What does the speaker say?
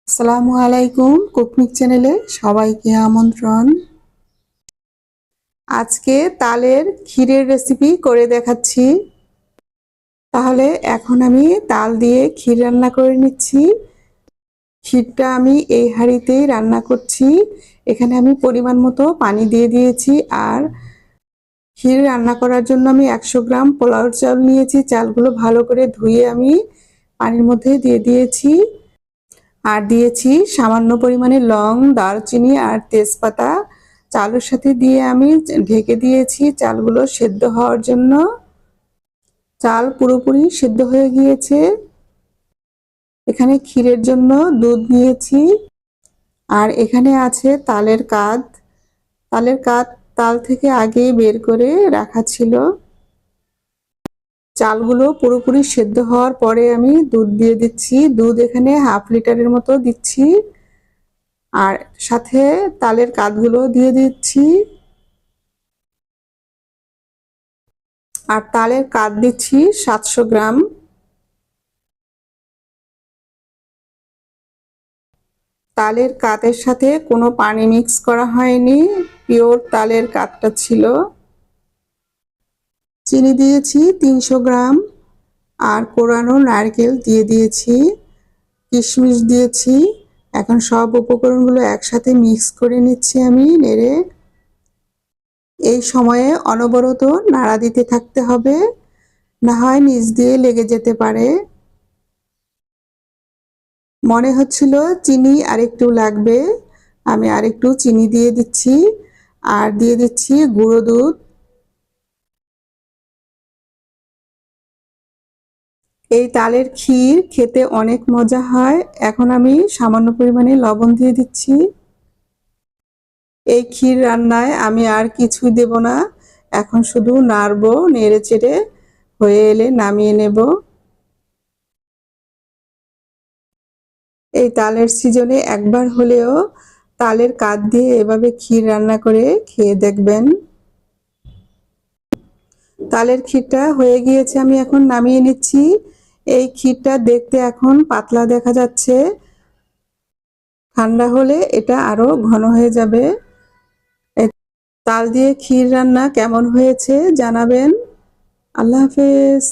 আসসালামু আলাইকুম কুকনিক চ্যানেলে সবাইকে আমন্ত্রণ। আজকে তালের ক্ষীরের রেসিপি করে দেখাচ্ছি। তাহলে এখন আমি তাল দিয়ে ক্ষীর রান্না করে নিচ্ছি। ক্ষীরটা আমি এই হাঁড়িতেই রান্না করছি। এখানে আমি পরিমাণ মতো পানি দিয়ে দিয়েছি। আর ক্ষীর রান্না করার জন্য আমি 100 গ্রাম পোলাওর চাল নিয়েছি। চালগুলো ভালো করে ধুয়ে আমি পানির মধ্যে দিয়ে দিয়েছি। আর দিয়েছি সামান্য পরিমাণে লং, দারচিনি আর তেজপাতা। চালের সাথে দিয়ে আমি ঢেকে দিয়েছি চালগুলো সেদ্ধ হওয়ার জন্য। চাল পুরোপুরি সেদ্ধ হয়ে গিয়েছে। এখানে ক্ষীরের জন্য দুধ নিয়েছি। আর এখানে আছে তালের কাদ। তালের কাদ তাল থেকে আগেই বের করে রাখা ছিল। চালগুলো পুরোপুরি সেদ্ধ হওয়ার পরে আমি দুধ দিয়ে দিচ্ছি। দুধ এখানে হাফ লিটারের মতো দিচ্ছি। আর সাথে তালের কাঠগুলো দিয়ে দিচ্ছি। আর তালের কাঠ দিচ্ছি 700 গ্রাম। তালের কাঠের সাথে কোনো পানি মিক্স করা হয়নি, পিওর তালের কাঠটা ছিল। চিনি দিয়েছি 300 গ্রাম। আর কোরানো নারকেল দিয়ে দিয়েছি, কিশমিশ দিয়েছি। এখন সব উপকরণগুলো একসাথে মিক্স করে নিচ্ছি আমি নেড়ে। এই সময়ে অনবরত নাড়া দিতে থাকতে হবে, না হয় নিচ দিয়ে লেগে যেতে পারে। মনে হচ্ছিল চিনি আরেকটু লাগবে, আমি আরেকটু চিনি দিয়ে দিচ্ছি। আর দিয়ে দিচ্ছি গুঁড়ো দুধ। এই তালের ক্ষীর খেতে অনেক মজা হয়। এখন আমি সামান্য পরিমাণে লবণ দিয়ে দিচ্ছি। এই ক্ষীর রান্নায় আমি আর কিছুই দেব না, এখন শুধু নাড়বো, নেড়ে চেড়ে হয়ে এলে নামিয়ে নেব। এই তালের সিজনে একবার হলেও তালের কাঠ দিয়ে এভাবে ক্ষীর রান্না করে খেয়ে দেখবেন। তালের ক্ষীরটা হয়ে গিয়েছে, আমি এখন নামিয়ে নিচ্ছি। এই ক্ষীরটা দেখতে এখন পাতলা দেখা যাচ্ছে, ঠান্ডা হলে এটা আরো ঘন হয়ে যাবে। তাল দিয়ে ক্ষীর রান্না কেমন হয়েছে জানাবেন। আল্লাহ হাফেজ।